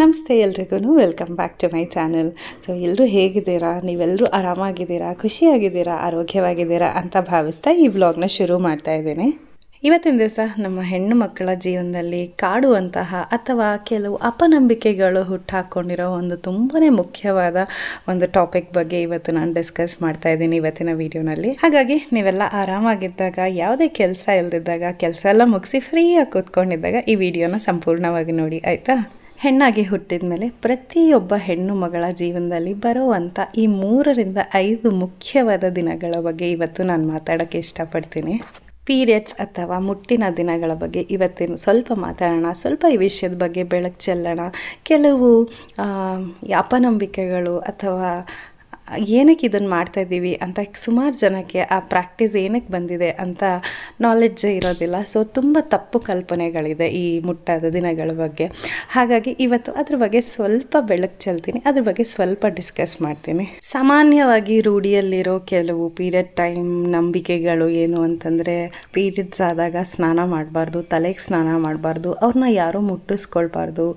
ನಮಸ್ತೆ ಎಲ್ರಿಗೂ welcome back to my channel. So ಎಲ್ಲರೂ ಹೇಗಿದ್ದೀರಾ? ನೀವೆಲ್ಲರೂ ಆರಾಮಾಗಿದ್ದೀರಾ, ಖುಷಿಯಾಗಿದ್ದೀರಾ, ಆರೋಗ್ಯವಾಗಿದ್ದೀರಾ ಅಂತ ಭಾವಿಸ್ತಾ ಈ ವ್ಲಾಗ್ನ ಶುರು ಮಾಡ್ತಾ ಇದ್ದೀನಿ. ಇವತ್ತಿನ ದಿವಸ ನಮ್ಮ ಹೆಣ್ಣು ಮಕ್ಕಳ ಜೀವನದಲ್ಲಿ ಕಾಡುವಂತಹ ಅಥವಾ ಕೆಲವು ಅಪನಂಬಿಕೆಗಳು ಹುಟ್ಟಾಕೊಂಡಿರೋ ಒಂದು ತುಂಬಾ ಮುಖ್ಯವಾದ ಒಂದು ಟಾಪಿಕ್ ಬಗ್ಗೆ ಇವತ್ತು ನಾನು ಡಿಸ್ಕಸ್ ಮಾಡ್ತಾ ಇದ್ದೀನಿ ಇವತ್ತಿನ ವಿಡಿಯೋನಲ್ಲಿ. ಹಾಗಾಗಿ ನೀವೆಲ್ಲ ಆರಾಮಾಗಿದ್ದಾಗ, ಯಾವುದೇ ಕೆಲಸ ಇಲ್ದಿದ್ದಾಗ, ಕೆಲಸ ಎಲ್ಲ ಮುಗಿಸಿ ಫ್ರೀಯಾಗಿ ಕೂತ್ಕೊಂಡಿದ್ದಾಗ ಈ ವಿಡಿಯೋನ ಸಂಪೂರ್ಣವಾಗಿ ನೋಡಿ, ಆಯಿತಾ? ಹೆಣ್ಣಾಗಿ ಹುಟ್ಟಿದ ಮೇಲೆ ಪ್ರತಿಯೊಬ್ಬ ಹೆಣ್ಣು ಮಗಳ ಜೀವನದಲ್ಲಿ ಬರುವಂಥ ಈ 3 ರಿಂದ 5 ಮುಖ್ಯವಾದ ದಿನಗಳ ಬಗ್ಗೆ ಇವತ್ತು ನಾನು ಮಾತಾಡೋಕ್ಕೆ ಇಷ್ಟಪಡ್ತೀನಿ. ಪೀರಿಯಡ್ಸ್ ಅಥವಾ ಮುಟ್ಟಿನ ದಿನಗಳ ಬಗ್ಗೆ ಇವತ್ತಿನ ಸ್ವಲ್ಪ ಮಾತಾಡೋಣ. ಸ್ವಲ್ಪ ಈ ವಿಷಯದ ಬಗ್ಗೆ ಬೆಳಕು ಚೆಲ್ಲೋಣ. ಕೆಲವು ಅಪನಂಬಿಕೆಗಳು ಅಥವಾ ಏನಕ್ಕೆ ಇದನ್ನು ಮಾಡ್ತಾಯಿದ್ದೀವಿ ಅಂತ ಸುಮಾರು ಜನಕ್ಕೆ ಆ ಪ್ರಾಕ್ಟೀಸ್ ಏನಕ್ಕೆ ಬಂದಿದೆ ಅಂತ ನಾಲೆಡ್ಜೇ ಇರೋದಿಲ್ಲ. ಸೊ ತುಂಬ ತಪ್ಪು ಕಲ್ಪನೆಗಳಿದೆ ಈ ಮುಟ್ಟಾದ ದಿನಗಳ ಬಗ್ಗೆ. ಹಾಗಾಗಿ ಇವತ್ತು ಅದ್ರ ಬಗ್ಗೆ ಸ್ವಲ್ಪ ಬೆಳಕು ಚೆಲ್ತೀನಿ, ಅದ್ರ ಬಗ್ಗೆ ಸ್ವಲ್ಪ ಡಿಸ್ಕಸ್ ಮಾಡ್ತೀನಿ. ಸಾಮಾನ್ಯವಾಗಿ ರೂಢಿಯಲ್ಲಿರೋ ಕೆಲವು ಪೀರಿಯಡ್ ಟೈಮ್ ನಂಬಿಕೆಗಳು ಏನು ಅಂತಂದರೆ, ಪೀರಿಯಡ್ಸ್ ಆದಾಗ ಸ್ನಾನ ಮಾಡಬಾರ್ದು, ತಲೆಗೆ ಸ್ನಾನ ಮಾಡಬಾರ್ದು, ಅವ್ರನ್ನ ಯಾರೂ ಮುಟ್ಟಿಸ್ಕೊಳ್ಬಾರ್ದು,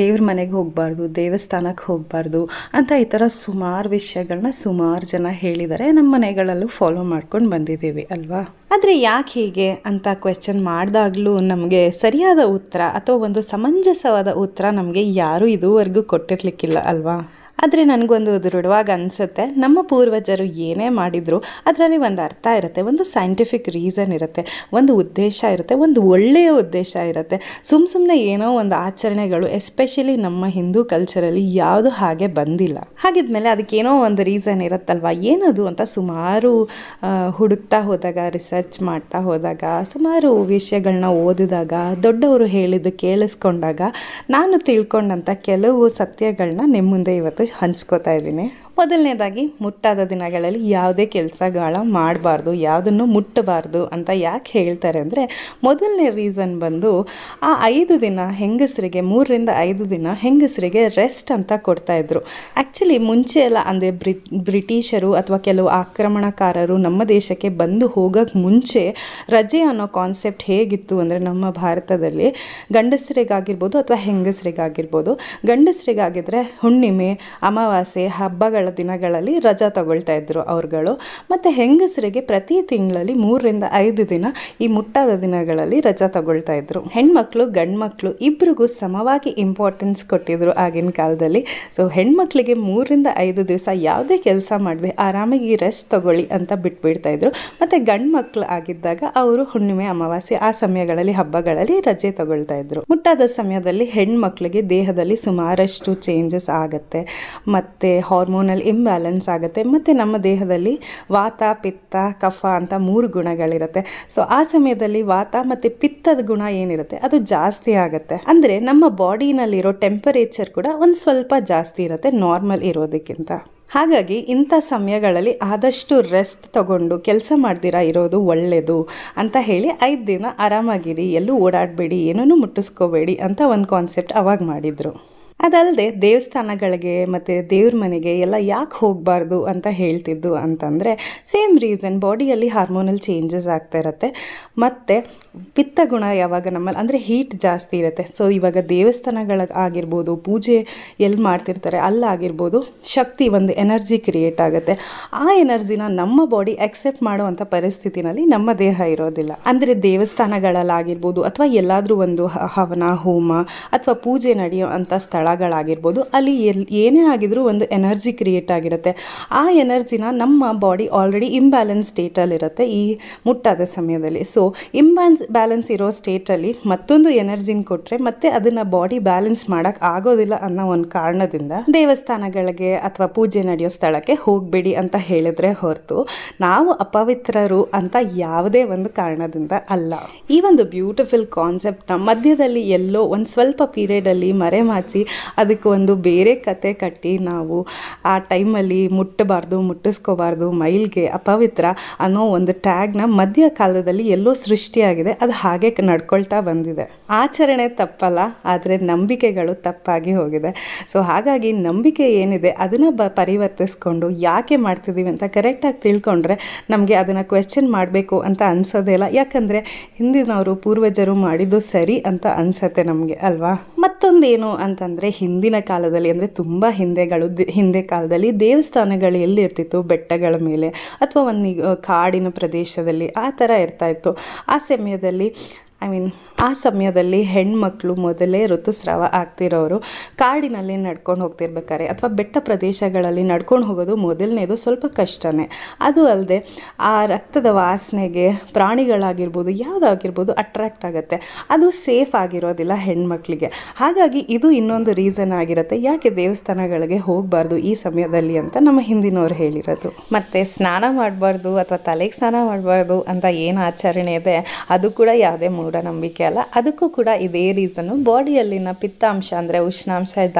ದೇವ್ರ ಮನೆಗೆ ಹೋಗಬಾರ್ದು, ದೇವಸ್ಥಾನಕ್ಕೆ ಹೋಗಬಾರ್ದು ಅಂತ ಈ ಥರ ಸುಮಾರು ವಿಷಯಗಳನ್ನ ಸುಮಾರು ಜನ ಹೇಳಿದ್ದಾರೆ. ನಮ್ಮ ಮನೆಗಳಲ್ಲೂ ಫಾಲೋ ಮಾಡ್ಕೊಂಡು ಬಂದಿದ್ದೀವಿ ಅಲ್ವಾ? ಆದರೆ ಯಾಕೆ ಹೀಗೆ ಅಂತ ಕ್ವೆಶ್ಚನ್ ಮಾಡಿದಾಗಲೂ ನಮಗೆ ಸರಿಯಾದ ಉತ್ತರ ಅಥವಾ ಒಂದು ಸಮಂಜಸವಾದ ಉತ್ತರ ನಮಗೆ ಯಾರೂ ಇದುವರೆಗೂ ಕೊಟ್ಟಿರಲಿಕ್ಕಿಲ್ಲ ಅಲ್ವಾ? ಆದರೆ ನನಗೊಂದು ದೃಢವಾಗಿ ಅನಿಸುತ್ತೆ, ನಮ್ಮ ಪೂರ್ವಜರು ಏನೇ ಮಾಡಿದರೂ ಅದರಲ್ಲಿ ಒಂದು ಅರ್ಥ ಇರುತ್ತೆ, ಒಂದು ಸೈಂಟಿಫಿಕ್ ರೀಸನ್ ಇರುತ್ತೆ, ಒಂದು ಉದ್ದೇಶ ಇರುತ್ತೆ, ಒಂದು ಒಳ್ಳೆಯ ಉದ್ದೇಶ ಇರುತ್ತೆ. ಸುಮ್ಮನೆ ಏನೋ ಒಂದು ಆಚರಣೆಗಳು ಎಸ್ಪೆಷಲಿ ನಮ್ಮ ಹಿಂದೂ ಕಲ್ಚರಲ್ಲಿ ಯಾವುದು ಹಾಗೆ ಬಂದಿಲ್ಲ. ಹಾಗಿದ್ಮೇಲೆ ಅದಕ್ಕೇನೋ ಒಂದು ರೀಸನ್ ಇರುತ್ತಲ್ವ, ಏನದು ಅಂತ ಸುಮಾರು ಹುಡುಕ್ತಾ ಹೋದಾಗ, ರಿಸರ್ಚ್ ಮಾಡ್ತಾ ಹೋದಾಗ, ಸುಮಾರು ವಿಷಯಗಳನ್ನ ಓದಿದಾಗ, ದೊಡ್ಡವರು ಹೇಳಿದ್ದು ಕೇಳಿಸ್ಕೊಂಡಾಗ ನಾನು ತಿಳ್ಕೊಂಡಂಥ ಕೆಲವು ಸತ್ಯಗಳನ್ನ ನಿಮ್ಮ ಮುಂದೆ ಇವತ್ತು ಹಂಚ್ಕೋತಾ ಇದ್ದೀನಿ. ಮೊದಲನೇದಾಗಿ, ಮುಟ್ಟಾದ ದಿನಗಳಲ್ಲಿ ಯಾವುದೇ ಕೆಲಸಗಳ ಮಾಡಬಾರ್ದು, ಯಾವುದನ್ನು ಮುಟ್ಟಬಾರ್ದು ಅಂತ ಯಾಕೆ ಹೇಳ್ತಾರೆ ಅಂದರೆ, ಮೊದಲನೇ ರೀಸನ್ ಬಂದು ಆ 5 ದಿನ ಹೆಂಗಸರಿಗೆ, 3 ರಿಂದ 5 ದಿನ ಹೆಂಗಸರಿಗೆ ರೆಸ್ಟ್ ಅಂತ ಕೊಡ್ತಾಯಿದ್ರು. ಆ್ಯಕ್ಚುಲಿ ಮುಂಚೆ ಎಲ್ಲ ಅಂದರೆ ಬ್ರಿಟಿಷರು ಅಥವಾ ಕೆಲವು ಆಕ್ರಮಣಕಾರರು ನಮ್ಮ ದೇಶಕ್ಕೆ ಬಂದು ಹೋಗೋಕ್ಕೆ ಮುಂಚೆ ರಜೆ ಅನ್ನೋ ಕಾನ್ಸೆಪ್ಟ್ ಹೇಗಿತ್ತು ಅಂದರೆ, ನಮ್ಮ ಭಾರತದಲ್ಲಿ ಗಂಡಸರಿಗಾಗಿರ್ಬೋದು ಅಥವಾ ಹೆಂಗಸರಿಗಾಗಿರ್ಬೋದು, ಗಂಡಸರಿಗಾಗಿದ್ದರೆ ಹುಣ್ಣಿಮೆ, ಅಮಾವಾಸ್ಯೆ, ಹಬ್ಬಗಳ ದಿನಗಳಲ್ಲಿ ರಜಾ ತಗೊಳ್ತಾ ಇದ್ರು ಅವ್ರುಗಳು. ಮತ್ತು ಹೆಂಗಸರಿಗೆ ಪ್ರತಿ ತಿಂಗಳಲ್ಲಿ 3 ರಿಂದ 5 ದಿನ ಈ ಮುಟ್ಟಾದ ದಿನಗಳಲ್ಲಿ ರಜಾ ತಗೊಳ್ತಾ ಇದ್ರು. ಹೆಣ್ಮಕ್ಳು ಗಂಡು ಮಕ್ಕಳು ಇಬ್ರಿಗೂ ಸಮವಾಗಿ ಇಂಪಾರ್ಟೆನ್ಸ್ ಕೊಟ್ಟಿದ್ರು ಆಗಿನ ಕಾಲದಲ್ಲಿ. ಸೊ ಹೆಣ್ಮಕ್ಳಿಗೆ 3 ರಿಂದ 5 ದಿವಸ ಯಾವುದೇ ಕೆಲಸ ಮಾಡದೆ ಆರಾಮಾಗಿ ರೆಸ್ಟ್ ತಗೊಳ್ಳಿ ಅಂತ ಬಿಟ್ಬಿಡ್ತಾ ಇದ್ರು. ಮತ್ತು ಗಂಡು ಮಕ್ಕಳು ಆಗಿದ್ದಾಗ ಅವರು ಹುಣ್ಣಿಮೆ, ಅಮಾವಾಸ್ಯೆ ಆ ಸಮಯಗಳಲ್ಲಿ, ಹಬ್ಬಗಳಲ್ಲಿ ರಜೆ ತಗೊಳ್ತಾ ಇದ್ರು. ಮುಟ್ಟಾದ ಸಮಯದಲ್ಲಿ ಹೆಣ್ಮಕ್ಳಿಗೆ ದೇಹದಲ್ಲಿ ಸುಮಾರಷ್ಟು ಚೇಂಜಸ್ ಆಗುತ್ತೆ, ಮತ್ತು ಹಾರ್ಮೋನಲ್ ಇಂಬ್ಯಾಲೆನ್ಸ್ ಆಗುತ್ತೆ, ಮತ್ತು ನಮ್ಮ ದೇಹದಲ್ಲಿ ವಾತ, ಪಿತ್ತ, ಕಫ ಅಂತ 3 ಗುಣಗಳಿರುತ್ತೆ. ಸೊ ಆ ಸಮಯದಲ್ಲಿ ವಾತ ಮತ್ತು ಪಿತ್ತದ ಗುಣ ಏನಿರುತ್ತೆ ಅದು ಜಾಸ್ತಿ ಆಗುತ್ತೆ. ಅಂದರೆ ನಮ್ಮ ಬಾಡಿನಲ್ಲಿರೋ ಟೆಂಪರೇಚರ್ ಕೂಡ ಒಂದು ಸ್ವಲ್ಪ ಜಾಸ್ತಿ ಇರುತ್ತೆ ನಾರ್ಮಲ್ ಇರೋದಕ್ಕಿಂತ. ಹಾಗಾಗಿ ಇಂಥ ಸಮಯಗಳಲ್ಲಿ ಆದಷ್ಟು ರೆಸ್ಟ್ ತಗೊಂಡು ಕೆಲಸ ಮಾಡ್ದಿರಾ ಇರೋದು ಒಳ್ಳೆಯದು ಅಂತ ಹೇಳಿ 5 ದಿನ ಆರಾಮಾಗಿರಿ, ಎಲ್ಲೂ ಓಡಾಡಬೇಡಿ, ಏನೂ ಮುಟ್ಟಿಸ್ಕೋಬೇಡಿ ಅಂತ ಒಂದು ಕಾನ್ಸೆಪ್ಟ್ ಅವಾಗ ಮಾಡಿದರು. ಅದಲ್ಲದೆ ದೇವಸ್ಥಾನಗಳಿಗೆ ಮತ್ತು ದೇವ್ರ ಮನೆಗೆ ಎಲ್ಲ ಯಾಕೆ ಹೋಗಬಾರ್ದು ಅಂತ ಹೇಳ್ತಿದ್ದು ಅಂತಂದರೆ, ಸೇಮ್ ರೀಸನ್, ಬಾಡಿಯಲ್ಲಿ ಹಾರ್ಮೋನಲ್ ಚೇಂಜಸ್ ಆಗ್ತಾ ಇರುತ್ತೆ, ಮತ್ತು ಪಿತ್ತ ಗುಣ ಯಾವಾಗ ನಮ್ಮಲ್ಲಿ ಅಂದರೆ ಹೀಟ್ ಜಾಸ್ತಿ ಇರುತ್ತೆ. ಸೊ ಇವಾಗ ದೇವಸ್ಥಾನಗಳಾಗಿರ್ಬೋದು, ಪೂಜೆ ಎಲ್ಲಿ ಮಾಡ್ತಿರ್ತಾರೆ ಅಲ್ಲಾಗಿರ್ಬೋದು, ಶಕ್ತಿ, ಒಂದು ಎನರ್ಜಿ ಕ್ರಿಯೇಟ್ ಆಗುತ್ತೆ. ಆ ಎನರ್ಜಿನ ನಮ್ಮ ಬಾಡಿ ಅಕ್ಸೆಪ್ಟ್ ಮಾಡುವಂಥ ಪರಿಸ್ಥಿತಿನಲ್ಲಿ ನಮ್ಮ ದೇಹ ಇರೋದಿಲ್ಲ. ಅಂದರೆ ದೇವಸ್ಥಾನಗಳಲ್ಲಾಗಿರ್ಬೋದು ಅಥವಾ ಎಲ್ಲಾದರೂ ಒಂದು ಹವನ, ಹೋಮ ಅಥವಾ ಪೂಜೆ ನಡೆಯೋ ಅಂಥ ಸ್ಥಳಗಳಾಗಿರ್ಬೋದು, ಅಲ್ಲಿ ಏನೇ ಆಗಿದ್ರೂ ಒಂದು ಎನರ್ಜಿ ಕ್ರಿಯೇಟ್ ಆಗಿರುತ್ತೆ. ಆ ಎನರ್ಜಿನ ನಮ್ಮ ಬಾಡಿ ಆಲ್ರೆಡಿ ಇಂಬ್ಯಾಲೆನ್ಸ್ ಸ್ಟೇಟಲ್ಲಿರುತ್ತೆ ಈ ಮುಟ್ಟಾದ ಸಮಯದಲ್ಲಿ. ಸೊ ಬ್ಯಾಲೆನ್ಸ್ ಇರೋ ಸ್ಟೇಟಲ್ಲಿ ಮತ್ತೊಂದು ಎನರ್ಜಿನ ಕೊಟ್ಟರೆ ಮತ್ತೆ ಅದನ್ನು ಬಾಡಿ ಬ್ಯಾಲೆನ್ಸ್ ಮಾಡೋಕ್ಕೆ ಆಗೋದಿಲ್ಲ ಅನ್ನೋ ಒಂದು ಕಾರಣದಿಂದ ದೇವಸ್ಥಾನಗಳಿಗೆ ಅಥವಾ ಪೂಜೆ ನಡೆಯೋ ಸ್ಥಳಕ್ಕೆ ಹೋಗಬೇಡಿ ಅಂತ ಹೇಳಿದ್ರೆ ಹೊರತು ನಾವು ಅಪವಿತ್ರರು ಅಂತ ಯಾವುದೇ ಒಂದು ಕಾರಣದಿಂದ ಅಲ್ಲ. ಈ ಒಂದು ಬ್ಯೂಟಿಫುಲ್ ಕಾನ್ಸೆಪ್ಟ್ನ ಮಧ್ಯದಲ್ಲಿ ಎಲ್ಲೋ ಒಂದು ಸ್ವಲ್ಪ ಪೀರಿಯಡಲ್ಲಿ ಮರೆಮಾಚಿ ಅದಕ್ಕೆ ಒಂದು ಬೇರೆ ಕತೆ ಕಟ್ಟಿ ನಾವು ಆ ಟೈಮಲ್ಲಿ ಮುಟ್ಟಬಾರ್ದು, ಮುಟ್ಟಿಸ್ಕೋಬಾರ್ದು, ಮೈಲ್ಗೆ ಅಪವಿತ್ರ ಅನ್ನೋ ಒಂದು ಟ್ಯಾಗ್ನ ಮಧ್ಯ ಕಾಲದಲ್ಲಿ ಎಲ್ಲೋ ಸೃಷ್ಟಿಯಾಗಿದೆ. ಅದು ಹಾಗೆ ನಡ್ಕೊಳ್ತಾ ಬಂದಿದೆ. ಆಚರಣೆ ತಪ್ಪಲ್ಲ, ಆದರೆ ನಂಬಿಕೆಗಳು ತಪ್ಪಾಗಿ ಹೋಗಿದೆ. ಸೊ ಹಾಗಾಗಿ ನಂಬಿಕೆ ಏನಿದೆ ಅದನ್ನು ಪರಿವರ್ತಿಸ್ಕೊಂಡು ಯಾಕೆ ಮಾಡ್ತಿದ್ದೀವಿ ಅಂತ ಕರೆಕ್ಟಾಗಿ ತಿಳ್ಕೊಂಡ್ರೆ ನಮಗೆ ಅದನ್ನು ಕ್ವೆಶ್ಚನ್ ಮಾಡಬೇಕು ಅಂತ ಅನ್ಸೋದೇ ಇಲ್ಲ. ಯಾಕಂದರೆ ಹಿಂದಿನವರು ಪೂರ್ವಜರು ಮಾಡಿದ್ದು ಸರಿ ಅಂತ ಅನಿಸತ್ತೆ ನಮಗೆ ಅಲ್ವಾ. ಮತ್ತು ಮತ್ತೊಂದೇನು ಅಂತಂದರೆ ಹಿಂದಿನ ಕಾಲದಲ್ಲಿ ಅಂದರೆ ತುಂಬ ಹಿಂದೆ ಕಾಲದಲ್ಲಿ ದೇವಸ್ಥಾನಗಳು ಎಲ್ಲಿರ್ತಿತ್ತು, ಬೆಟ್ಟಗಳ ಮೇಲೆ ಅಥವಾ ಒಂದು ಕಾಡಿನ ಪ್ರದೇಶದಲ್ಲಿ ಆ ಥರ ಇರ್ತಾಯಿತ್ತು. ಆ ಸಮಯದಲ್ಲಿ ಹೆಣ್ಮಕ್ಳು ಮೊದಲೇ ಋತುಸ್ರಾವ ಆಗ್ತಿರೋರು ಕಾಡಿನಲ್ಲಿ ನಡ್ಕೊಂಡು ಹೋಗ್ತಿರ್ಬೇಕಾರೆ ಅಥವಾ ಬೆಟ್ಟ ಪ್ರದೇಶಗಳಲ್ಲಿ ನಡ್ಕೊಂಡು ಹೋಗೋದು ಮೊದಲನೇದು ಸ್ವಲ್ಪ ಕಷ್ಟನೇ. ಅದು ಅಲ್ಲದೆ ಆ ರಕ್ತದ ವಾಸನೆಗೆ ಪ್ರಾಣಿಗಳಾಗಿರ್ಬೋದು ಯಾವುದಾಗಿರ್ಬೋದು ಅಟ್ರಾಕ್ಟ್ ಆಗುತ್ತೆ. ಅದು ಸೇಫ್ ಆಗಿರೋದಿಲ್ಲ ಹೆಣ್ಮಕ್ಳಿಗೆ. ಹಾಗಾಗಿ ಇದು ಇನ್ನೊಂದು ರೀಸನ್ ಆಗಿರುತ್ತೆ ಯಾಕೆ ದೇವಸ್ಥಾನಗಳಿಗೆ ಹೋಗಬಾರ್ದು ಈ ಸಮಯದಲ್ಲಿ ಅಂತ ನಮ್ಮ ಹಿಂದಿನವ್ರು ಹೇಳಿರೋದು. ಮತ್ತು ಸ್ನಾನ ಮಾಡಬಾರ್ದು ಅಥವಾ ತಲೆಗೆ ಸ್ನಾನ ಮಾಡಬಾರ್ದು ಅಂತ ಏನು ಆಚರಣೆ ಇದೆ ಅದು ಕೂಡ ಯಾವುದೇ ಮೂಢನಂಬಿಕೆ ಅಲ್ಲ. ಅದಕ್ಕೂ ಕೂಡ ಇದೇ ರೀಸನ್ನು, ಬಾಡಿಯಲ್ಲಿನ ಪಿತ್ತಾಂಶ ಅಂದರೆ ಉಷ್ಣಾಂಶ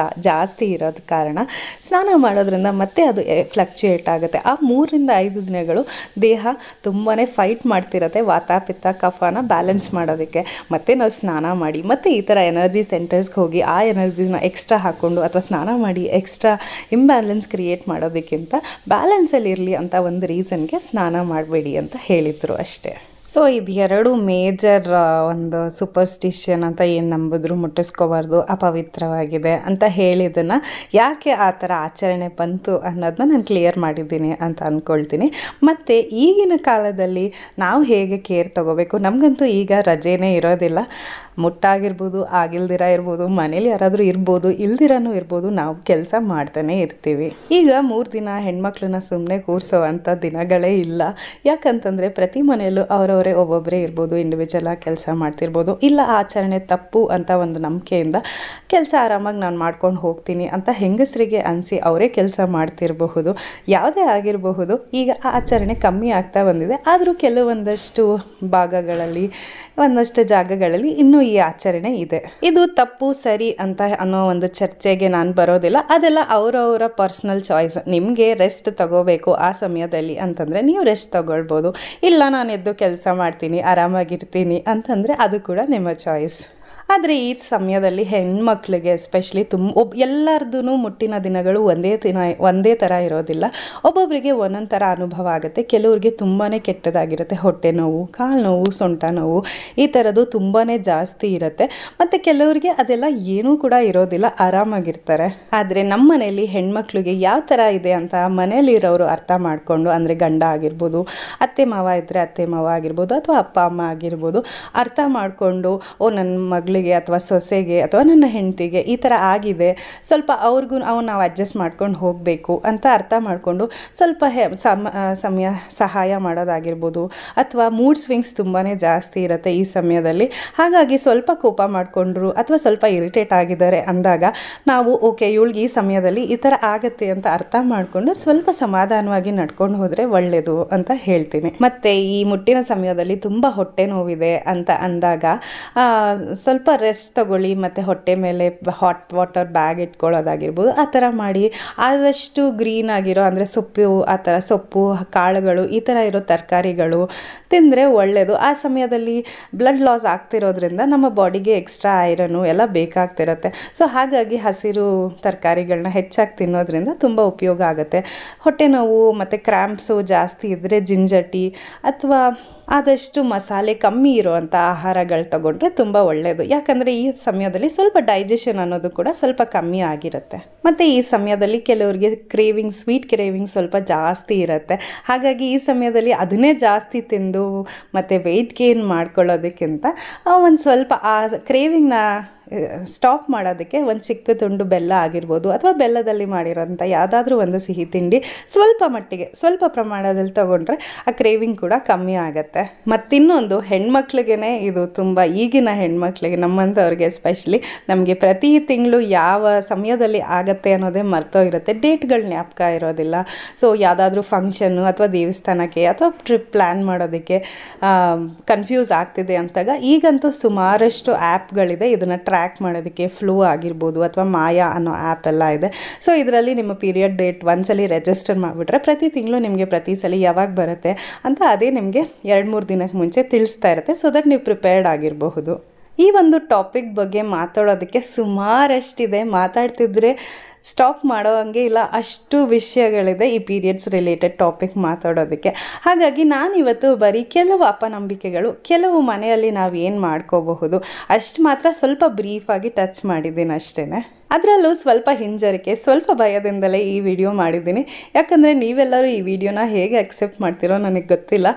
ಜಾಸ್ತಿ ಇರೋದ ಕಾರಣ ಸ್ನಾನ ಮಾಡೋದ್ರಿಂದ ಮತ್ತೆ ಅದು ಫ್ಲಕ್ಚುಯೇಟ್ ಆಗುತ್ತೆ. ಆ 3-5 ದಿನಗಳು ದೇಹ ತುಂಬಾ ಫೈಟ್ ಮಾಡ್ತಿರತ್ತೆ ವಾತ ಪಿತ್ತ ಕಫನ ಬ್ಯಾಲೆನ್ಸ್ ಮಾಡೋದಕ್ಕೆ. ಮತ್ತು ನಾವು ಸ್ನಾನ ಮಾಡಿ ಮತ್ತು ಈ ಥರ ಎನರ್ಜಿ ಸೆಂಟರ್ಸ್ಗೆ ಹೋಗಿ ಆ ಎನರ್ಜಿನ ಎಕ್ಸ್ಟ್ರಾ ಹಾಕ್ಕೊಂಡು ಅಥವಾ ಸ್ನಾನ ಮಾಡಿ ಎಕ್ಸ್ಟ್ರಾ ಇಂಬ್ಯಾಲೆನ್ಸ್ ಕ್ರಿಯೇಟ್ ಮಾಡೋದಕ್ಕಿಂತ ಬ್ಯಾಲೆನ್ಸಲ್ಲಿ ಇರಲಿ ಅಂತ ಒಂದು ರೀಸನ್ಗೆ ಸ್ನಾನ ಮಾಡಬೇಡಿ ಅಂತ ಹೇಳಿದರು ಅಷ್ಟೇ. ಸೊ ಇದು 2 ಮೇಜರ್ ಒಂದು ಸೂಪರ್ಸ್ಟಿಷನ್ ಅಂತ ಏನು ನಂಬಿದ್ರು ಮುಟ್ಟಿಸ್ಕೋಬಾರ್ದು, ಅಪವಿತ್ರವಾಗಿದೆ ಅಂತ ಹೇಳಿದ್ದನ್ನು ಯಾಕೆ ಆ ಥರ ಆಚರಣೆ ಬಂತು ಅನ್ನೋದನ್ನ ನಾನು ಕ್ಲಿಯರ್ ಮಾಡಿದ್ದೀನಿ ಅಂತ ಅಂದ್ಕೊಳ್ತೀನಿ. ಮತ್ತು ಈಗಿನ ಕಾಲದಲ್ಲಿ ನಾವು ಹೇಗೆ ಕೇರ್ ತೊಗೋಬೇಕು, ನಮಗಂತೂ ಈಗ ರಜೆನೇ ಇರೋದಿಲ್ಲ. ಮುಟ್ಟಾಗಿರ್ಬೋದು, ಆಗಿಲ್ದಿರ ಇರ್ಬೋದು, ಮನೇಲಿ ಯಾರಾದರೂ ಇರ್ಬೋದು, ಇಲ್ದಿರನೂ ಇರ್ಬೋದು, ನಾವು ಕೆಲಸ ಮಾಡ್ತಾನೆ ಇರ್ತೀವಿ. ಈಗ 3 ದಿನ ಹೆಣ್ಮಕ್ಳನ್ನ ಸುಮ್ಮನೆ ಕೂರಿಸೋ ಅಂಥ ದಿನಗಳೇ ಇಲ್ಲ. ಯಾಕಂತಂದರೆ ಪ್ರತಿ ಮನೆಯಲ್ಲೂ ಅವರವರೇ ಒಬ್ಬೊಬ್ಬರೇ ಇರ್ಬೋದು, ಇಂಡಿವಿಜುವಲಾಗಿ ಕೆಲಸ ಮಾಡ್ತಿರ್ಬೋದು, ಇಲ್ಲ ಆಚರಣೆ ತಪ್ಪು ಅಂತ ಒಂದು ನಂಬಿಕೆಯಿಂದ ಕೆಲಸ ಆರಾಮಾಗಿ ನಾನು ಮಾಡ್ಕೊಂಡು ಹೋಗ್ತೀನಿ ಅಂತ ಹೆಂಗಸರಿಗೆ ಅನಿಸಿ ಅವರೇ ಕೆಲಸ ಮಾಡ್ತಿರಬಹುದು. ಯಾವುದೇ ಆಗಿರಬಹುದು, ಈಗ ಆ ಆಚರಣೆ ಕಮ್ಮಿ ಆಗ್ತಾ ಬಂದಿದೆ. ಆದರೂ ಕೆಲವೊಂದಷ್ಟು ಭಾಗಗಳಲ್ಲಿ ಒಂದಷ್ಟು ಜಾಗಗಳಲ್ಲಿ ಇನ್ನೂ ಈ ಆಚರಣೆ ಇದೆ. ಇದು ತಪ್ಪು ಸರಿ ಅಂತ ಅನ್ನೋ ಒಂದು ಚರ್ಚೆಗೆ ನಾನು ಬರೋದಿಲ್ಲ. ಅದೆಲ್ಲ ಅವರವರ ಪರ್ಸ್ನಲ್ ಚಾಯ್ಸ್. ನಿಮಗೆ ರೆಸ್ಟ್ ತಗೋಬೇಕು ಆ ಸಮಯದಲ್ಲಿ ಅಂತಂದರೆ ನೀವು ರೆಸ್ಟ್ ತಗೊಳ್ಬೋದು. ಇಲ್ಲ ನಾನು ಎದ್ದು ಕೆಲಸ ಮಾಡ್ತೀನಿ ಆರಾಮಾಗಿರ್ತೀನಿ ಅಂತಂದರೆ ಅದು ಕೂಡ ನಿಮ್ಮ ಚಾಯ್ಸ್. ಆದರೆ ಈ ಸಮಯದಲ್ಲಿ ಹೆಣ್ಮಕ್ಳಿಗೆ ಎಸ್ಪೆಷಲಿ ಎಲ್ಲರದೂ ಮುಟ್ಟಿನ ದಿನಗಳು ಒಂದೇ ಥರ ಇರೋದಿಲ್ಲ. ಒಬ್ಬೊಬ್ಬರಿಗೆ ಒಂದೊಂದು ಥರ ಅನುಭವ ಆಗುತ್ತೆ. ಕೆಲವ್ರಿಗೆ ತುಂಬಾ ಕೆಟ್ಟದಾಗಿರುತ್ತೆ, ಹೊಟ್ಟೆ ನೋವು, ಕಾಲು ನೋವು, ಸೊಂಟ ನೋವು ಈ ಥರದ್ದು ತುಂಬಾ ಜಾಸ್ತಿ ಇರುತ್ತೆ. ಮತ್ತು ಕೆಲವರಿಗೆ ಅದೆಲ್ಲ ಏನೂ ಕೂಡ ಇರೋದಿಲ್ಲ, ಆರಾಮಾಗಿರ್ತಾರೆ. ಆದರೆ ನಮ್ಮ ಮನೆಯಲ್ಲಿ ಹೆಣ್ಮಕ್ಳಿಗೆ ಯಾವ ಥರ ಇದೆ ಅಂತ ಮನೆಯಲ್ಲಿರೋರು ಅರ್ಥ ಮಾಡಿಕೊಂಡು, ಅಂದರೆ ಗಂಡ ಆಗಿರ್ಬೋದು, ಅತ್ತೆ ಮಾವ ಇದ್ದರೆ ಅತ್ತೆ ಮಾವ ಆಗಿರ್ಬೋದು ಅಥವಾ ಅಪ್ಪ ಅಮ್ಮ ಆಗಿರ್ಬೋದು, ಅರ್ಥ ಮಾಡಿಕೊಂಡು ನನ್ನ ಮಗಳಿಗೆ ಅಥವಾ ಸೊಸೆಗೆ ಅಥವಾ ನನ್ನ ಹೆಂಡತಿಗೆ ಈ ಥರ ಆಗಿದೆ, ಸ್ವಲ್ಪ ಅವ್ರಿಗೂ ನಾವು ಅಡ್ಜಸ್ಟ್ ಮಾಡ್ಕೊಂಡು ಹೋಗಬೇಕು ಅಂತ ಅರ್ಥ ಮಾಡಿಕೊಂಡು ಸ್ವಲ್ಪ ಸಹಾಯ ಮಾಡೋದಾಗಿರ್ಬೋದು. ಅಥವಾ ಮೂಡ್ ಸ್ವಿಂಗ್ಸ್ ತುಂಬಾ ಜಾಸ್ತಿ ಇರುತ್ತೆ ಈ ಸಮಯದಲ್ಲಿ. ಹಾಗಾಗಿ ಸ್ವಲ್ಪ ಕೋಪ ಮಾಡಿಕೊಂಡ್ರು ಅಥವಾ ಸ್ವಲ್ಪ ಇರಿಟೇಟ್ ಆಗಿದ್ದಾರೆ ಅಂದಾಗ ನಾವು ಓಕೆ ಇವಳಿಗೆ ಈ ಸಮಯದಲ್ಲಿ ಈ ಥರ ಆಗುತ್ತೆ ಅಂತ ಅರ್ಥ ಮಾಡಿಕೊಂಡು ಸ್ವಲ್ಪ ಸಮಾಧಾನವಾಗಿ ನಡ್ಕೊಂಡು ಹೋದರೆ ಒಳ್ಳೆಯದು ಅಂತ ಹೇಳ್ತೀನಿ. ಮತ್ತು ಈ ಮುಟ್ಟಿನ ಸಮಯದಲ್ಲಿ ತುಂಬ ಹೊಟ್ಟೆ ನೋವಿದೆ ಅಂತ ಅಂದಾಗ ಸ್ವಲ್ಪ ರೆಸ್ಟ್ ತಗೊಳ್ಳಿ. ಮತ್ತು ಹೊಟ್ಟೆ ಮೇಲೆ ಹಾಟ್ ವಾಟರ್ ಬ್ಯಾಗ್ ಇಟ್ಕೊಳ್ಳೋದಾಗಿರ್ಬೋದು, ಆ ಥರ ಮಾಡಿ ಆದಷ್ಟು ಗ್ರೀನ್ ಆಗಿರೋ ಅಂದರೆ ಆ ಥರ ಸೊಪ್ಪು, ಕಾಳುಗಳು ಈ ಥರ ಇರೋ ತರಕಾರಿಗಳು ತಿಂದರೆ ಒಳ್ಳೆಯದು. ಆ ಸಮಯದಲ್ಲಿ ಬ್ಲಡ್ ಲಾಸ್ ಆಗ್ತಿರೋದ್ರಿಂದ ನಮ್ಮ ಬಾಡಿಗೆ ಎಕ್ಸ್ಟ್ರಾ ಐರನ್ನು ಎಲ್ಲ ಬೇಕಾಗ್ತಿರುತ್ತೆ. ಸೊ ಹಾಗಾಗಿ ಹಸಿರು ತರಕಾರಿಗಳನ್ನ ಹೆಚ್ಚಾಗಿ ತಿನ್ನೋದ್ರಿಂದ ತುಂಬ ಉಪಯೋಗ ಆಗುತ್ತೆ. ಹೊಟ್ಟೆ ನೋವು ಮತ್ತು ಕ್ರ್ಯಾಂಪ್ಸು ಜಾಸ್ತಿ ಇದ್ದರೆ ಜಿಂಜರ್ ಟೀ ಅಥವಾ ಆದಷ್ಟು ಮಸಾಲೆ ಕಮ್ಮಿ ಇರುವಂಥ ಆಹಾರಗಳು ತಗೊಂಡ್ರೆ ತುಂಬ ಒಳ್ಳೆಯದು. ಯಾಕಂದರೆ ಈ ಸಮಯದಲ್ಲಿ ಸ್ವಲ್ಪ ಡೈಜೆಷನ್ ಅನ್ನೋದು ಕೂಡ ಸ್ವಲ್ಪ ಕಮ್ಮಿ ಆಗಿರುತ್ತೆ. ಮತ್ತು ಈ ಸಮಯದಲ್ಲಿ ಕೆಲವರಿಗೆ ಸ್ವೀಟ್ ಕ್ರೇವಿಂಗ್ ಸ್ವಲ್ಪ ಜಾಸ್ತಿ ಇರುತ್ತೆ. ಹಾಗಾಗಿ ಈ ಸಮಯದಲ್ಲಿ ಅದನ್ನೇ ಜಾಸ್ತಿ ತಿಂದು ಮತ್ತು ವೆಯ್ಟ್ ಗೇನ್ ಮಾಡ್ಕೊಳ್ಳೋದಕ್ಕಿಂತ ಒಂದು ಸ್ವಲ್ಪ ಆ ಕ್ರೇವಿಂಗ್ನ ಸ್ಟಾಪ್ ಮಾಡೋದಕ್ಕೆ ಒಂದು ಚಿಕ್ಕ ತುಂಡು ಬೆಲ್ಲ ಆಗಿರ್ಬೋದು ಅಥವಾ ಬೆಲ್ಲದಲ್ಲಿ ಮಾಡಿರೋಂಥ ಯಾವುದಾದ್ರೂ ಒಂದು ಸಿಹಿ ತಿಂಡಿ ಸ್ವಲ್ಪ ಪ್ರಮಾಣದಲ್ಲಿ ತೊಗೊಂಡ್ರೆ ಆ ಕ್ರೇವಿಂಗ್ ಕೂಡ ಕಮ್ಮಿ ಆಗುತ್ತೆ. ಮತ್ತಿನ್ನೊಂದು ಹೆಣ್ಮಕ್ಳಿಗೆ ಇದು ತುಂಬ ಈಗಿನ ಹೆಣ್ಮಕ್ಳಿಗೆ ನಮ್ಮಂಥವ್ರಿಗೆ ಎಸ್ಪೆಷಲಿ ನಮಗೆ ಪ್ರತಿ ತಿಂಗಳು ಯಾವ ಸಮಯದಲ್ಲಿ ಆಗುತ್ತೆ ಅನ್ನೋದೇ ಮರ್ತೋಗಿರುತ್ತೆ. ಡೇಟ್ಗಳು ಜ್ಞಾಪಕ ಇರೋದಿಲ್ಲ. ಸೊ ಯಾವುದಾದ್ರೂ ಫಂಕ್ಷನ್ನು ಅಥವಾ ದೇವಸ್ಥಾನಕ್ಕೆ ಅಥವಾ ಟ್ರಿಪ್ ಪ್ಲ್ಯಾನ್ ಮಾಡೋದಕ್ಕೆ ಕನ್ಫ್ಯೂಸ್ ಆಗ್ತಿದೆ ಅಂತಾಗ ಈಗಂತೂ ಸುಮಾರಷ್ಟು ಆ್ಯಪ್ಗಳಿದೆ ಇದನ್ನು ಟ್ರ್ಯಾಕ್ ಮಾಡೋದಕ್ಕೆ. ಫ್ಲೋ ಆಗಿರ್ಬೋದು ಅಥವಾ ಮಾಯಾ ಅನ್ನೋ ಆ್ಯಪ್ ಎಲ್ಲ ಇದೆ. ಸೊ ಇದರಲ್ಲಿ ನಿಮ್ಮ ಪೀರಿಯಡ್ ಡೇಟ್ ಒಂದ್ಸಲಿ ರಿಜಿಸ್ಟರ್ ಮಾಡಿಬಿಟ್ರೆ ಪ್ರತಿ ತಿಂಗಳು ನಿಮಗೆ ಪ್ರತಿ ಸಲ ಯಾವಾಗ ಬರುತ್ತೆ ಅಂತ ಅದೇ ನಿಮಗೆ 2-3 ದಿನಕ್ಕೆ ಮುಂಚೆ ತಿಳಿಸ್ತಾ ಇರುತ್ತೆ. ಸೊ ದಟ್ ನೀವು ಪ್ರಿಪೇರ್ಡ್ ಆಗಿರಬಹುದು. ಈ ಒಂದು ಟಾಪಿಕ್ ಬಗ್ಗೆ ಮಾತಾಡೋದಕ್ಕೆ ಸುಮಾರಷ್ಟಿದೆ. ಮಾತಾಡ್ತಿದ್ರೆ ಸ್ಟಾಪ್ ಮಾಡೋ ಹಂಗೆ ಇಲ್ಲ, ಅಷ್ಟು ವಿಷಯಗಳಿದೆ ಈ ಪೀರಿಯಡ್ಸ್ ರಿಲೇಟೆಡ್ ಟಾಪಿಕ್ ಮಾತಾಡೋದಕ್ಕೆ. ಹಾಗಾಗಿ ನಾನಿವತ್ತು ಬರೀ ಕೆಲವು ಅಪನಂಬಿಕೆಗಳು, ಕೆಲವು ಮನೆಯಲ್ಲಿ ನಾವು ಏನು ಮಾಡ್ಕೋಬಹುದು ಅಷ್ಟು ಮಾತ್ರ ಸ್ವಲ್ಪ ಬ್ರೀಫಾಗಿ ಟಚ್ ಮಾಡಿದ್ದೀನಿ ಅಷ್ಟೇ. ಅದರಲ್ಲೂ ಸ್ವಲ್ಪ ಹಿಂಜರಿಕೆ, ಸ್ವಲ್ಪ ಭಯದಿಂದಲೇ ಈ ವಿಡಿಯೋ ಮಾಡಿದ್ದೀನಿ. ಯಾಕಂದರೆ ನೀವೆಲ್ಲರೂ ಈ ವಿಡಿಯೋನ ಹೇಗೆ ಅಕ್ಸೆಪ್ಟ್ ಮಾಡ್ತೀರೋ ನನಗೆ ಗೊತ್ತಿಲ್ಲ.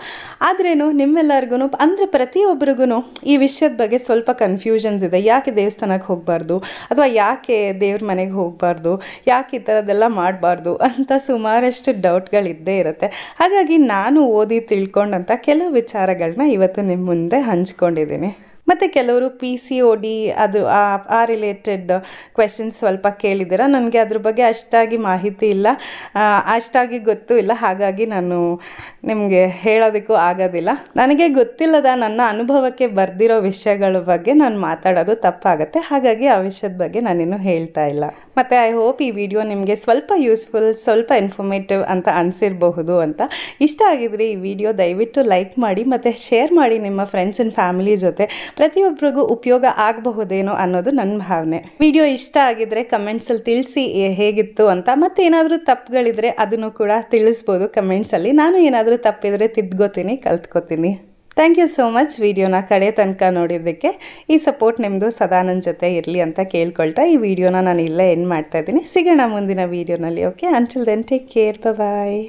ಆದ್ರೇನು ನಿಮ್ಮೆಲ್ಲರಿಗೂ ಅಂದರೆ ಪ್ರತಿಯೊಬ್ಬರಿಗೂ ಈ ವಿಷಯದ ಬಗ್ಗೆ ಸ್ವಲ್ಪ ಕನ್ಫ್ಯೂಷನ್ಸ್ ಇದೆ. ಯಾಕೆ ದೇವಸ್ಥಾನಕ್ಕೆ ಹೋಗಬಾರ್ದು, ಅಥವಾ ಯಾಕೆ ದೇವ್ರ ಮನೆಗೆ ಹೋಗಬಾರ್ದು, ಯಾಕೆ ಈ ಥರದ್ದೆಲ್ಲ ಮಾಡಬಾರ್ದು ಅಂತ ಸುಮಾರಷ್ಟು ಡೌಟ್ಗಳಿದ್ದೇ ಇರುತ್ತೆ. ಹಾಗಾಗಿ ನಾನು ಓದಿ ತಿಳ್ಕೊಂಡಂಥ ಕೆಲವು ವಿಚಾರಗಳನ್ನ ಇವತ್ತು ನಿಮ್ಮ ಮುಂದೆ ಹಂಚ್ಕೊಂಡಿದ್ದೀನಿ. ಮತ್ತು ಕೆಲವರು PCOD ಅದು ಆ ರಿಲೇಟೆಡ್ ಕ್ವೆಶನ್ಸ್ ಸ್ವಲ್ಪ ಕೇಳಿದ್ದೀರ. ನನಗೆ ಅದ್ರ ಬಗ್ಗೆ ಅಷ್ಟಾಗಿ ಮಾಹಿತಿ ಇಲ್ಲ, ಅಷ್ಟಾಗಿ ಗೊತ್ತೂ ಇಲ್ಲ. ಹಾಗಾಗಿ ನಾನು ನಿಮಗೆ ಹೇಳೋದಕ್ಕೂ ಆಗೋದಿಲ್ಲ. ನನಗೆ ಗೊತ್ತಿಲ್ಲದ ನನ್ನ ಅನುಭವಕ್ಕೆ ಬರ್ದಿರೋ ವಿಷಯಗಳ ಬಗ್ಗೆ ನಾನು ಮಾತಾಡೋದು ತಪ್ಪಾಗುತ್ತೆ. ಹಾಗಾಗಿ ಆ ವಿಷಯದ ಬಗ್ಗೆ ನಾನಿನ್ನೂ ಹೇಳ್ತಾ ಇಲ್ಲ. ಮತ್ತು ಐ ಹೋಪ್ ಈ ವಿಡಿಯೋ ನಿಮಗೆ ಸ್ವಲ್ಪ ಯೂಸ್ಫುಲ್, ಸ್ವಲ್ಪ ಇನ್ಫಾರ್ಮೇಟಿವ್ ಅಂತ ಅನಿಸಿರಬಹುದು ಅಂತ. ಇಷ್ಟ ಆಗಿದ್ರೆ ಈ ವಿಡಿಯೋ ದಯವಿಟ್ಟು ಲೈಕ್ ಮಾಡಿ ಮತ್ತು ಶೇರ್ ಮಾಡಿ ನಿಮ್ಮ ಫ್ರೆಂಡ್ಸ್ ಆ್ಯಂಡ್ ಫ್ಯಾಮಿಲಿ ಜೊತೆ. ಪ್ರತಿಯೊಬ್ಬರಿಗೂ ಉಪಯೋಗ ಆಗಬಹುದೇನೋ ಅನ್ನೋದು ನನ್ನ ಭಾವನೆ. ವಿಡಿಯೋ ಇಷ್ಟ ಆಗಿದ್ರೆ ಕಮೆಂಟ್ಸಲ್ಲಿ ತಿಳಿಸಿ ಹೇಗಿತ್ತು ಅಂತ. ಮತ್ತು ಏನಾದರೂ ತಪ್ಪುಗಳಿದ್ರೆ ಅದನ್ನು ಕೂಡ ತಿಳಿಸ್ಬೋದು ಕಮೆಂಟ್ಸಲ್ಲಿ. ನಾನು ಏನಾದರೂ ತಪ್ಪಿದರೆ ತಿದ್ಕೋತೀನಿ, ಕಲ್ತ್ಕೋತೀನಿ. ಥ್ಯಾಂಕ್ ಯು ಸೋ ಮಚ್ ವಿಡಿಯೋನ ಕಡೆ ತನಕ ನೋಡಿದ್ದಕ್ಕೆ. ಈ ಸಪೋರ್ಟ್ ನಿಮ್ಮದು ಸದಾ ನನ್ನ ಜೊತೆ ಇರಲಿ ಅಂತ ಕೇಳ್ಕೊಳ್ತಾ ಈ ವಿಡಿಯೋನ ನಾನು ಇಲ್ಲೇ ಎಂಡ್ ಮಾಡ್ತಾ ಇದ್ದೀನಿ. ಸಿಗೋಣ ಮುಂದಿನ ವಿಡಿಯೋನಲ್ಲಿ. Okay, until then take care, ಬಾಯ್.